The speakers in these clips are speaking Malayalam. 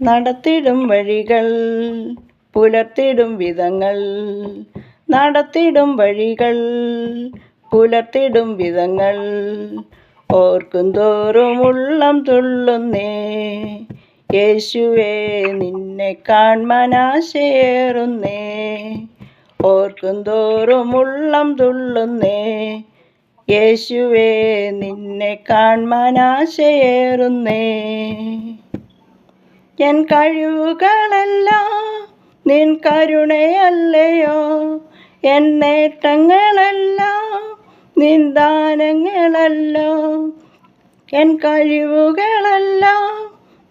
നടത്തിടും വഴികൾ പുലർത്തിടും വിധങ്ങൾ, നടത്തിടും വഴികൾ പുലർത്തിടും വിധങ്ങൾ, ഓർക്കും തോറും ഉള്ളം തുള്ളുന്നേ. യേശുവേ നിന്നെ കാൺമാൻ ആശയേറുന്നേ, ഓർക്കും തോറും ഉള്ളം തുള്ളുന്നേ. യേശുവേ നിന്നെ കാൺമാൻ ആശയേറുന്നേ. എൻ കഴിവുകളെല്ലാം നിൻ കരുണയല്ലയോ, എൻ നേട്ടങ്ങളെല്ലാം നിൻ ദാനങ്ങളല്ലോ. എൻ കഴിവുകളെല്ലാം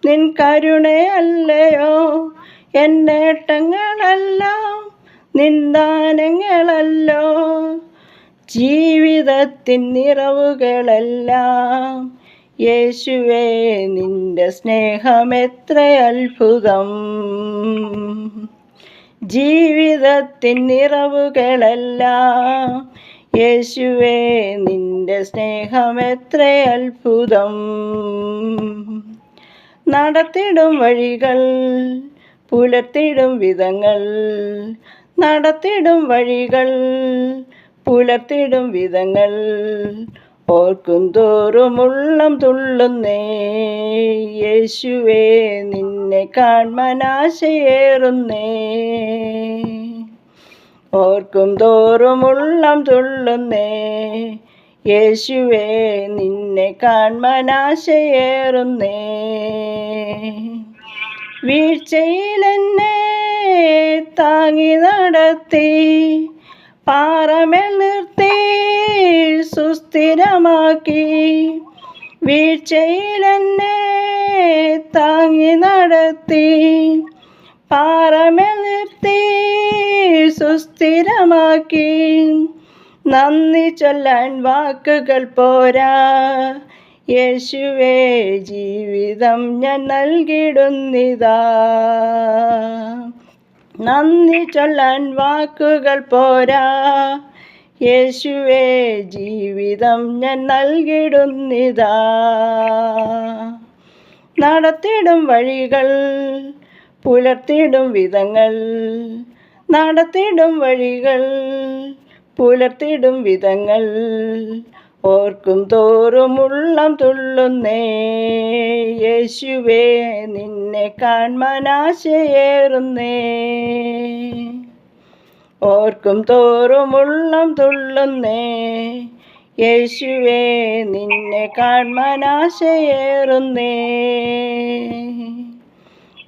നിൻ കരുണയല്ലയോ, എൻ നേട്ടങ്ങളെല്ലാം നിൻ ദാനങ്ങളല്ലോ. ജീവിതത്തിൻ നിറവുകളെല്ലാം യേശുവേ നിന്റെ സ്നേഹം എത്ര അത്ഭുതം. ജീവിതത്തിൻ നിറവുകളെല്ലാം യേശുവേ നിന്റെ സ്നേഹം എത്ര അത്ഭുതം. നടത്തിടും വഴികൾ പുലർത്തിടും വിധങ്ങൾ, നടത്തിടും വഴികൾ പുലർത്തിടും വിധങ്ങൾ, ഓർക്കും തോറും ഉള്ളം തുള്ളുന്നേ. യേശുവേ നിന്നെ കാൺമാൻ ആശയേറുന്നേ, ഓർക്കും തോറും ഉള്ളം തുള്ളുന്നേ. യേശുവേ നിന്നെ കാൺമാൻ ആശയേറുന്നേ. വീഴ്ചയിലെന്നെ താങ്ങി നടത്തി, പാറമേൽ നിർത്തി സുസ്ഥിരമാക്കി. വീഴ്ചയിലെന്നെ താങ്ങി നടത്തി, പാറമേൽ നിർത്തി സുസ്ഥിരമാക്കി. നന്ദി ചൊല്ലാൻ വാക്കുകൾ പോരാ, യേശുവേ ജീവിതം ഞാൻ നൽകിടുന്നിതാ. നന്ദി ചൊല്ലാൻ വാക്കുകൾ പോരാ, യേശുവേ ജീവിതം ഞാൻ നൽകിടുന്നിതാ. നടത്തിടും വഴികൾ പുലർത്തിടും വിധങ്ങൾ, നടത്തിടും വഴികൾ പുലർത്തിടും വിധങ്ങൾ, ഓർക്കും തോറും ഉള്ളം തുള്ളുന്നേ. യേശുവേ നിന്നെ കാൺമാൻ ആശയേറുന്നേ, ഓർക്കും തോറും ഉള്ളം തുള്ളുന്നേ. യേശുവേ നിന്നെ കാൺമാൻ ആശയേറുന്നേ.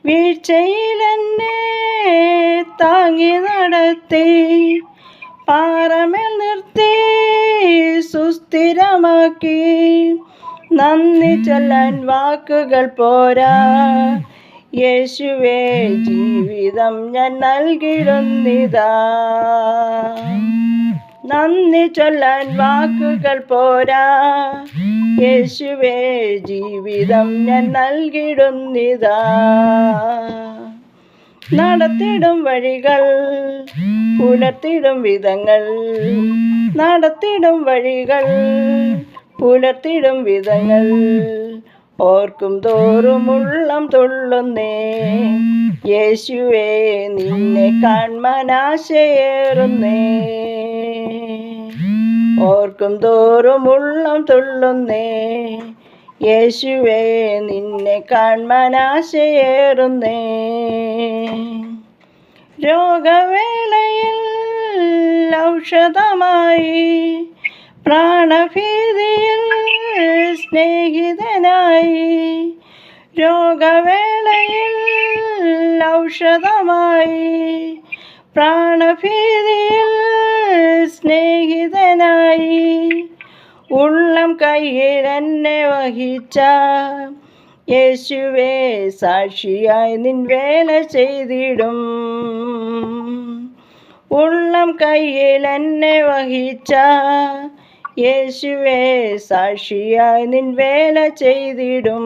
വീഴ്ചയിലെന്നെ താങ്ങി നടത്തി, പാറമേൽ നിർത്തി സുസ്ഥിരമാക്കി. നന്ദി ചൊല്ലാൻ വാക്കുകൾ പോരാ, യേശുവേ ജീവിതം ഞാൻ നൽകിടുന്നിതാ. നന്ദി ചൊല്ലാൻ വാക്കുകൾ പോരാ, യേശുവേ ജീവിതം ഞാൻ നൽകിടുന്നിതാ. നടത്തിടും വഴികൾ പുലർത്തിടും വിധങ്ങൾ, നടത്തിടും വഴികൾ പുലർത്തിടും വിധങ്ങൾ, ഓർക്കും തോറും ഉള്ളം തുള്ളുന്നേ. യേശുവേ നിന്നെ കാൺമാൻ ആശയേറുന്നേ, ഓർക്കും തോറും ഉള്ളം തുള്ളുന്നേ. യേശുവേ നിന്നെ കാൺമാൻ ആശയേറുന്നേ. രോഗവേളയിൽ ഔഷധമായി, പ്രാണഭീതിയിൽ സ്നേഹിതനായി. രോഗവേളയിൽ ഔഷധമായി, പ്രാണഭീതിയിൽ സ്നേഹിതനായി. ഉള്ളം കയ്യിൽ എന്നെ വഹിച്ച യേശുവേ സാക്ഷിയായി നിൻ വേല ചെയ്തിടും. ഉള്ളം കയ്യിൽ എന്നെ വഹിച്ച യേശുവേ സാക്ഷിയായി നിൻ വേല ചെയ്തിടും.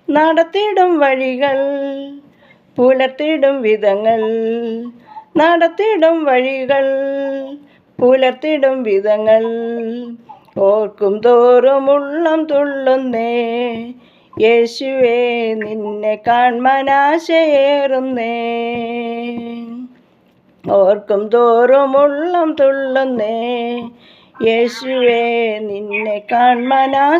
നടത്തിടും വഴികൾ പുലർത്തിടും വിധങ്ങൾ, നടത്തിടും വഴികൾ പുലർത്തിടും വിധങ്ങൾ, ഓർക്കും തോറും ഉള്ളം തുള്ളുന്നേ. യേശുവേ നിന്നെ കാൺമാനാശയേറുന്നേ. ഓർക്കും തോറും ഉള്ളം തുള്ളുന്നേ, യേശുവേ നിന്നെ കാൺമാനാശയേറുന്നേ.